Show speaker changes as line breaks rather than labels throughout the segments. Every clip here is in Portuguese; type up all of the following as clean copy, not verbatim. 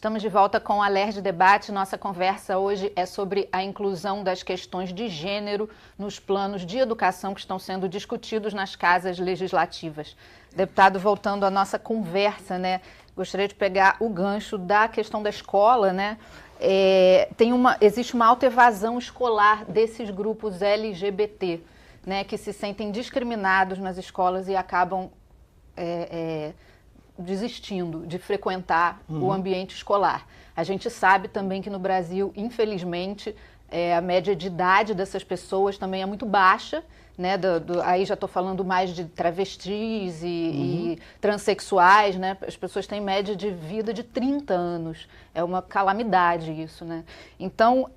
Estamos de volta com o Alerj Debate. Nossa conversa hoje é sobre a inclusão das questões de gênero nos planos de educação que estão sendo discutidos nas casas legislativas. Deputado, voltando à nossa conversa, né? Gostaria de pegar o gancho da questão da escola, né? Existe uma alta evasão escolar desses grupos LGBT, né? Que se sentem discriminados nas escolas e acabam desistindo de frequentar o ambiente escolar. A gente sabe também que no Brasil, infelizmente, a média de idade dessas pessoas também é muito baixa, né? Aí já estou falando mais de travestis e transexuais, né? As pessoas têm média de vida de 30 anos. É uma calamidade isso, né? Então,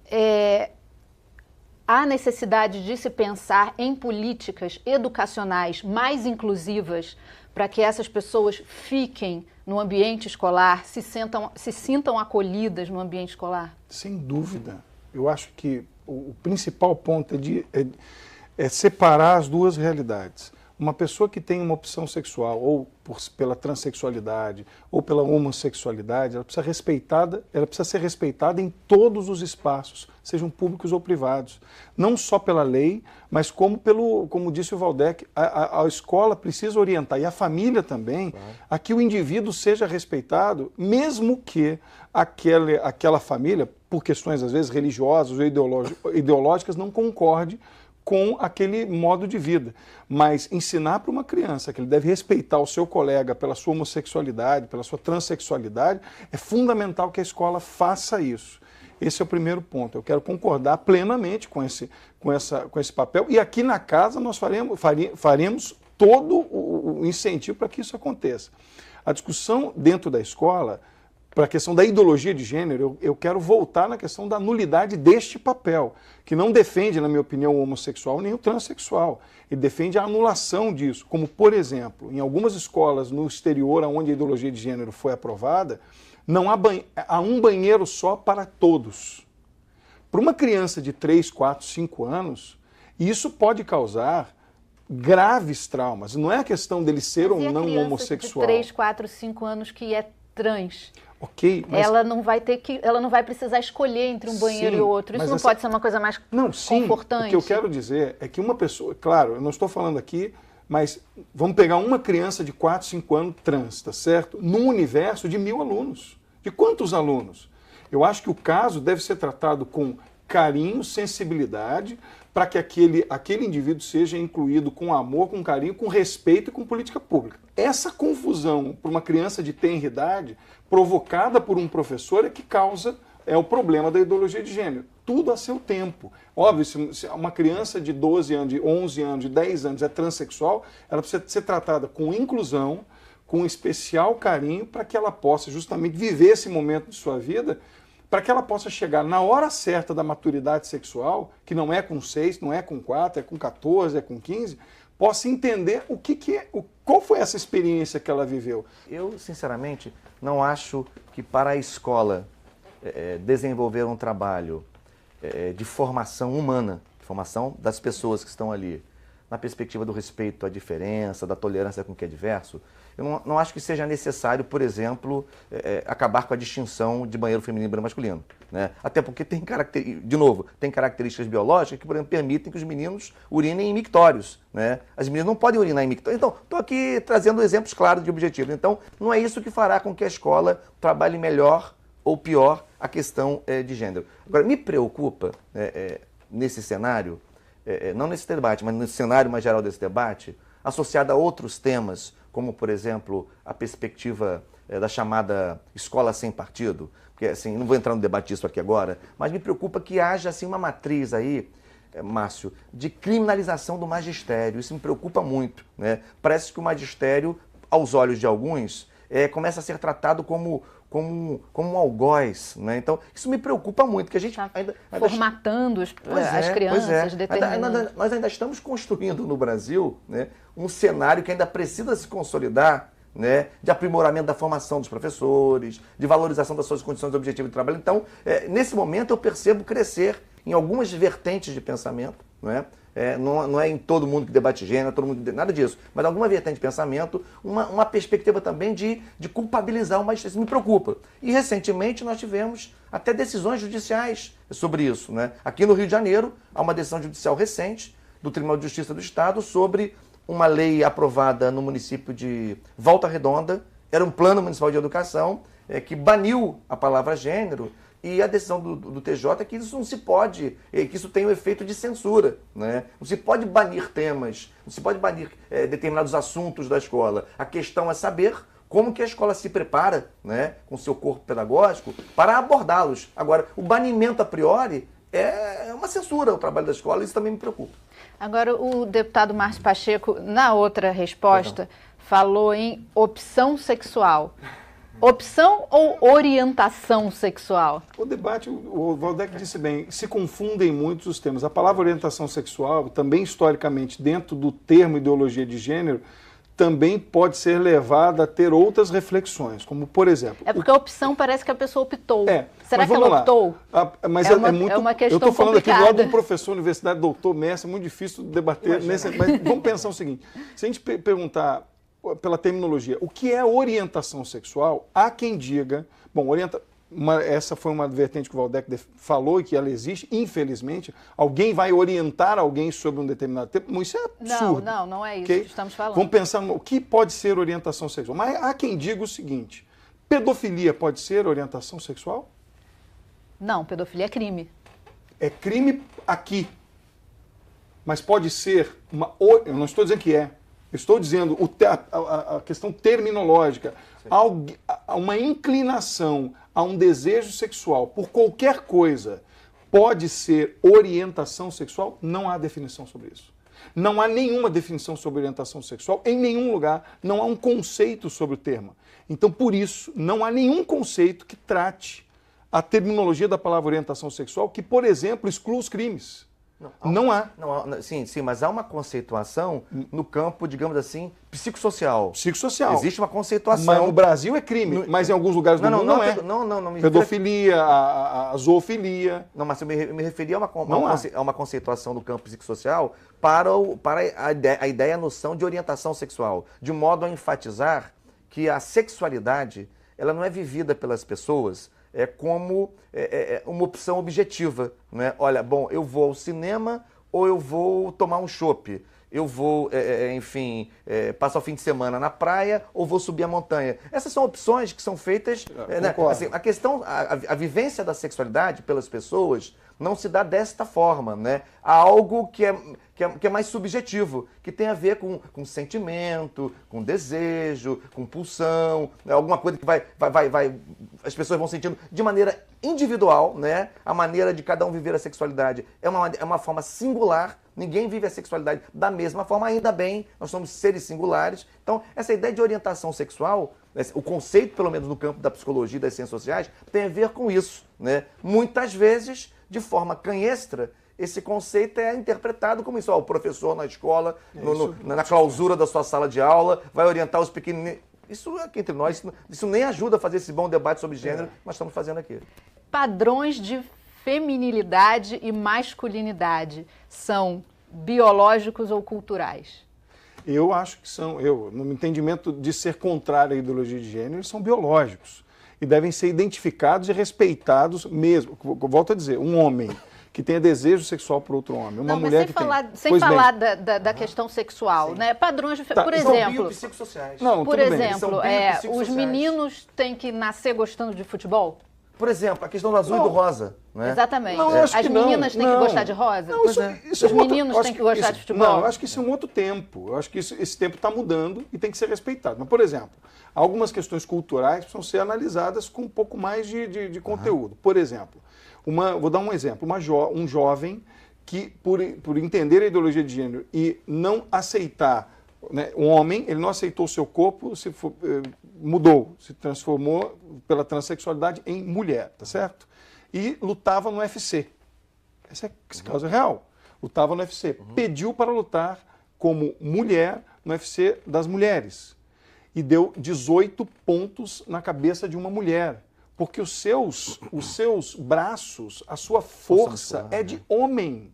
há necessidade de se pensar em políticas educacionais mais inclusivas para que essas pessoas fiquem no ambiente escolar, se sintam acolhidas no ambiente escolar?
Sem dúvida. Eu acho que o principal ponto é separar as duas realidades. Uma pessoa que tem uma opção sexual, ou pela transexualidade, ou pela homossexualidade, ela precisa ser respeitada em todos os espaços, sejam públicos ou privados. Não só pela lei, mas como disse o Valdec, a escola precisa orientar, e a família também, a que o indivíduo seja respeitado, mesmo que aquela família, por questões às vezes religiosas ou ideológicas, não concorde com aquele modo de vida. Mas ensinar para uma criança que ele deve respeitar o seu colega pela sua homossexualidade, pela sua transexualidade, é fundamental que a escola faça isso. Esse é o primeiro ponto. Eu quero concordar plenamente com esse papel. E aqui na casa nós faremos todo o incentivo para que isso aconteça. A discussão dentro da escola, para a questão da ideologia de gênero, eu quero voltar na questão da nulidade deste papel, que não defende, na minha opinião, o homossexual nem o transexual. Ele defende a anulação disso, como, por exemplo, em algumas escolas no exterior, onde a ideologia de gênero foi aprovada, não há um banheiro só para todos. Para uma criança de 3, 4, 5 anos, isso pode causar graves traumas. Não é a questão dele ser ou não homossexual.
De 3, 4, 5 anos que é trans.
Ok, mas
ela não vai precisar escolher entre um banheiro e outro. Isso não pode ser uma coisa mais confortante?
O que eu quero dizer é que uma pessoa, claro, eu não estou falando aqui, mas vamos pegar uma criança de 4, 5 anos trans, tá certo? Num universo de 1000 alunos. De quantos alunos? Eu acho que o caso deve ser tratado com carinho, sensibilidade, para que aquele indivíduo seja incluído com amor, com carinho, com respeito e com política pública. Essa confusão para uma criança de tenra idade, provocada por um professor, é que causa o problema da ideologia de gênero. Tudo a seu tempo. Óbvio, se uma criança de 12 anos, de 11 anos, de 10 anos é transexual, ela precisa ser tratada com inclusão, com especial carinho, para que ela possa justamente viver esse momento de sua vida, para que ela possa chegar na hora certa da maturidade sexual, que não é com 6, não é com 4, é com 14, é com 15, possa entender qual foi essa experiência que ela viveu.
Eu, sinceramente, não acho que para a escola desenvolver um trabalho de formação humana, de formação das pessoas que estão ali, na perspectiva do respeito à diferença, da tolerância com o que é diverso, eu não acho que seja necessário, por exemplo, acabar com a distinção de banheiro feminino e banheiro masculino, né? Até porque tem características biológicas que, por exemplo, permitem que os meninos urinem em mictórios, né? As meninas não podem urinar em mictórios. Então, estou aqui trazendo exemplos claros de objetivos. Então, não é isso que fará com que a escola trabalhe melhor ou pior a questão de gênero. Agora, me preocupa, nesse cenário, não nesse debate, mas no cenário mais geral desse debate, associado a outros temas, como, por exemplo, a perspectiva da chamada escola sem partido, porque, assim, não vou entrar no debate disso aqui agora, mas me preocupa que haja, assim, uma matriz aí, Márcio, de criminalização do magistério. Isso me preocupa muito, né? Parece que o magistério, aos olhos de alguns, começa a ser tratado como um algoz, né? Então, isso me preocupa muito, porque a gente ainda
formatando as crianças, determinando.
Nós ainda estamos construindo no Brasil, né, um cenário que ainda precisa se consolidar, né, de aprimoramento da formação dos professores, de valorização das suas condições objetivas de trabalho. Então, nesse momento eu percebo crescer em algumas vertentes de pensamento, não é? Não é em todo mundo que debate gênero, todo mundo, nada disso. Mas alguma vertente de pensamento, uma perspectiva também de culpabilizar o magistrado. Isso me preocupa. E recentemente nós tivemos até decisões judiciais sobre isso, né? Aqui no Rio de Janeiro, há uma decisão judicial recente do Tribunal de Justiça do Estado sobre uma lei aprovada no município de Volta Redonda. Era um plano municipal de educação que baniu a palavra gênero. E a decisão do TJ é que isso não se pode, que isso tem um efeito de censura, né? Não se pode banir temas, não se pode banir determinados assuntos da escola. A questão é saber como que a escola se prepara, né, com seu corpo pedagógico para abordá-los. Agora, o banimento a priori é uma censura ao trabalho da escola, e isso também me preocupa.
Agora, o deputado Márcio Pacheco, na outra resposta, falou em opção sexual. Opção ou orientação sexual?
O debate, o Valdec disse bem, se confundem muito os termos. A palavra orientação sexual, também historicamente dentro do termo ideologia de gênero, também pode ser levada a ter outras reflexões, como por exemplo...
É porque a opção parece que a pessoa optou. Será que ela
lá.
optou?
Mas
é uma questão
eu estou falando
complicada.
aqui do lado do professor, universidade, doutor, mestre, é muito difícil debater nesse... Mas vamos pensar o seguinte, se a gente perguntar pela terminologia, o que é orientação sexual, há quem diga... Bom, essa foi uma vertente que o Valdec falou e que ela existe, infelizmente. Alguém vai orientar alguém sobre um determinado tema. Isso é absurdo.
Não é isso que estamos falando.
Vamos pensar no que pode ser orientação sexual. Mas há quem diga o seguinte, pedofilia pode ser orientação sexual?
Não, pedofilia é crime.
É crime aqui. Mas pode ser uma... Eu não estou dizendo que é. Eu estou dizendo a questão terminológica. Há uma inclinação a um desejo sexual por qualquer coisa pode ser orientação sexual? Não há definição sobre isso. Não há nenhuma definição sobre orientação sexual em nenhum lugar. Não há um conceito sobre o termo. Então, por isso, não há nenhum conceito que trate a terminologia da palavra orientação sexual que, por exemplo, exclua os crimes. Não há.
Sim, mas há uma conceituação no campo, digamos assim, psicossocial.
Psicossocial.
Existe uma conceituação.
Mas no Brasil é crime, mas em alguns lugares do mundo não é.
Não.
Pedofilia, a zoofilia.
Não, mas eu me referi a uma conceituação do campo psicossocial para a ideia, a noção de orientação sexual, de modo a enfatizar que a sexualidade ela não é vivida pelas pessoas como uma opção objetiva, né? Olha, bom, eu vou ao cinema ou eu vou tomar um chopp, eu vou, passar o fim de semana na praia ou vou subir a montanha. Essas são opções que são feitas... né? Assim, a questão, a vivência da sexualidade pelas pessoas não se dá desta forma, né? Há algo que é mais subjetivo, que tem a ver com sentimento, com desejo, com pulsão, né? Alguma coisa que as pessoas vão sentindo de maneira individual, né? A maneira de cada um viver a sexualidade é uma forma singular. Ninguém vive a sexualidade da mesma forma, ainda bem, nós somos seres singulares. Então, essa ideia de orientação sexual, o conceito, pelo menos no campo da psicologia e das ciências sociais, tem a ver com isso, né? Muitas vezes, de forma canhestra, esse conceito é interpretado como isso. O professor na escola, na clausura da sua sala de aula, vai orientar os pequeninos. Isso aqui entre nós, isso nem ajuda a fazer esse bom debate sobre gênero que nós estamos fazendo aqui. Padrões
de feminilidade e masculinidade são biológicos ou culturais?
Eu acho que são, no entendimento de ser contrário à ideologia de gênero, eles são biológicos e devem ser identificados e respeitados mesmo. Volto a dizer, um homem que tenha desejo sexual por outro homem, uma mulher que
sem falar da questão sexual, né? Padrões de por exemplo,
biopsicossociais.
Por exemplo, os meninos têm que nascer gostando de futebol?
Por exemplo, a questão do azul e do rosa. Né?
Exatamente. As meninas têm que gostar de rosa? Os meninos têm que gostar de futebol?
Não, eu acho que isso é um outro tempo. Eu acho que esse tempo está mudando e tem que ser respeitado. Mas, por exemplo, algumas questões culturais precisam ser analisadas com um pouco mais de conteúdo. Por exemplo, vou dar um exemplo. Um jovem que, por entender a ideologia de gênero e não aceitar, né, um homem, ele não aceitou o seu corpo, mudou, se transformou pela transexualidade em mulher, tá certo? E lutava no UFC. Esse caso é real. Lutava no UFC. Pediu para lutar como mulher no UFC das mulheres. E deu 18 pontos na cabeça de uma mulher. Porque os seus braços, a sua força é de homem.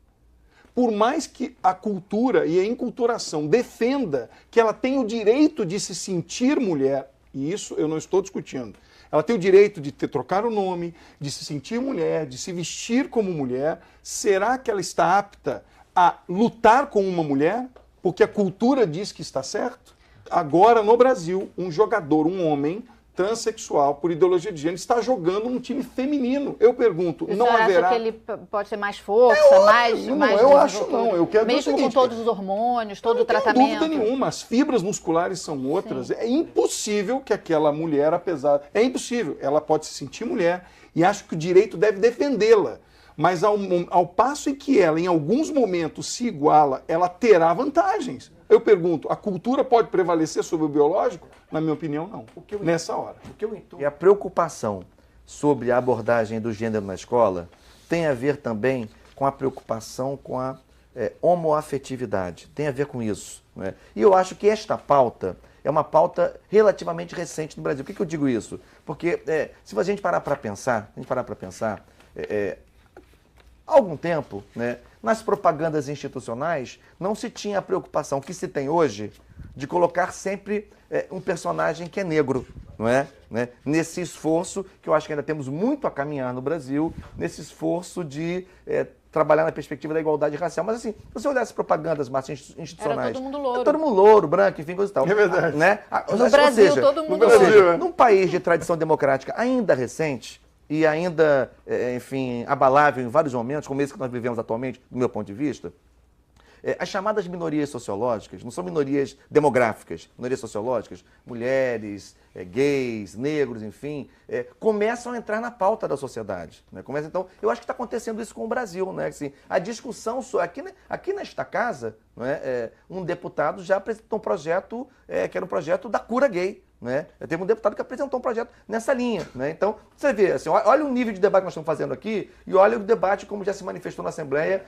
por mais que a cultura e a enculturação defenda que ela tem o direito de se sentir mulher, e isso eu não estou discutindo, ela tem o direito de trocar o nome, de se sentir mulher, de se vestir como mulher, será que ela está apta a lutar com uma mulher? Porque a cultura diz que está certo? Agora, no Brasil, um jogador, um homem transexual, por ideologia de gênero, está jogando um time feminino. Eu pergunto, não haverá...
acha que ele pode ter mais força, mais
eu acho não. Eu quero
mesmo
o seguinte,
com todos os hormônios, todo o tratamento?
Não tenho dúvida nenhuma. As fibras musculares são outras. Sim. É impossível que aquela mulher, apesar... É impossível. Ela pode se sentir mulher e acho que o direito deve defendê-la. Mas ao passo em que ela, em alguns momentos, se iguala, ela terá vantagens. Eu pergunto, a cultura pode prevalecer sobre o biológico? Na minha opinião, não. Nessa hora.
E a preocupação sobre a abordagem do gênero na escola tem a ver também com a preocupação com a homoafetividade. Tem a ver com isso. Né? E eu acho que esta pauta é uma pauta relativamente recente no Brasil. Por que eu digo isso? Porque se a gente parar para pensar, há algum tempo, né, nas propagandas institucionais, não se tinha a preocupação que se tem hoje de colocar sempre um personagem que é negro, não é? Né? Nesse esforço, que eu acho que ainda temos muito a caminhar no Brasil, nesse esforço de trabalhar na perspectiva da igualdade racial. Mas assim, se você olhar as propagandas mais institucionais...
Era todo mundo louro.
Todo mundo louro, branco, enfim, coisa e tal.
É verdade.
Né?
No Brasil, todo mundo louro.
Num país de tradição democrática ainda recente, e ainda, enfim, abalável em vários momentos, como esse que nós vivemos atualmente, do meu ponto de vista, as chamadas minorias sociológicas, não são minorias demográficas, minorias sociológicas, mulheres, gays, negros, enfim, começam a entrar na pauta da sociedade. Né? Então, eu acho que está acontecendo isso com o Brasil. Né? Assim, a discussão, aqui nesta casa, né, um deputado já apresentou um projeto, que era um projeto da cura gay. Né? Teve um deputado que apresentou um projeto nessa linha. Né? Então, você vê, assim, olha o nível de debate que nós estamos fazendo aqui e olha o debate como já se manifestou na Assembleia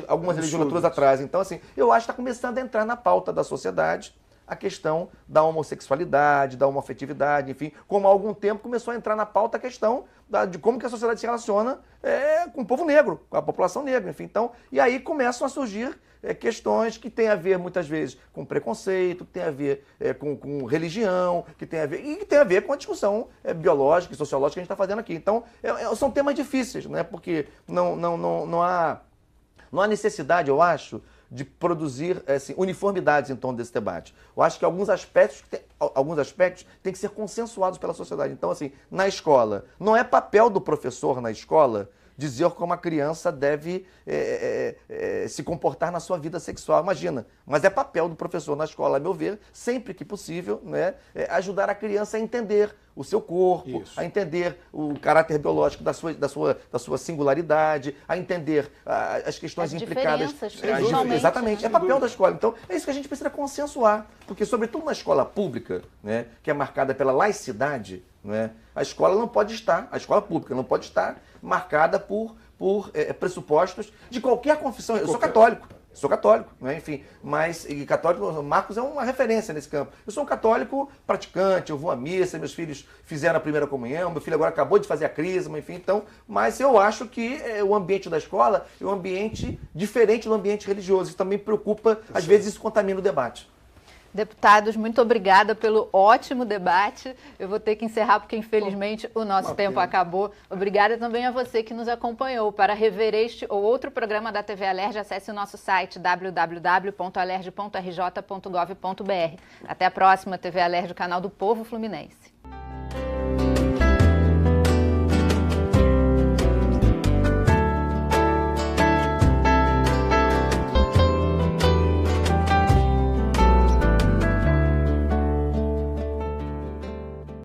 algumas legislaturas atrás. Então, assim, eu acho que está começando a entrar na pauta da sociedade a questão da homossexualidade, da homoafetividade, enfim, como há algum tempo começou a entrar na pauta a questão de como que a sociedade se relaciona com o povo negro, com a população negra, enfim. Então, e aí começam a surgir questões que têm a ver, muitas vezes, com preconceito, que tem a ver com religião, que tem a ver com a discussão biológica e sociológica que a gente está fazendo aqui. Então, são temas difíceis, né? Porque não há necessidade, eu acho, de produzir assim, uniformidades em torno desse debate. Eu acho que alguns aspectos têm que ser consensuados pela sociedade. Então, assim, na escola, não é papel do professor na escola dizer como a criança deve se comportar na sua vida sexual. Imagina, mas é papel do professor na escola, a meu ver, sempre que possível, né, ajudar a criança a entender o seu corpo, isso, a entender o caráter biológico da sua singularidade, a entender as questões implicadas. Exatamente, né? É papel da escola. Então, é isso que a gente precisa consensuar, porque, sobretudo na escola pública, né, que é marcada pela laicidade, né, a escola pública não pode estar marcada por pressupostos de qualquer confissão. Eu sou católico, né? Enfim, mas católico, Marcos é uma referência nesse campo. Eu sou um católico praticante, eu vou à missa, meus filhos fizeram a primeira comunhão, meu filho agora acabou de fazer a crisma, enfim, então, mas eu acho que o ambiente da escola é um ambiente diferente do ambiente religioso. Isso também preocupa, às vezes isso contamina o debate.
Deputados, muito obrigada pelo ótimo debate. Eu vou ter que encerrar porque, infelizmente, o nosso tempo acabou. Obrigada também a você que nos acompanhou. Para rever este ou outro programa da TV Alerj, acesse o nosso site www.alerj.rj.gov.br. Até a próxima, TV Alerj, o canal do Povo Fluminense.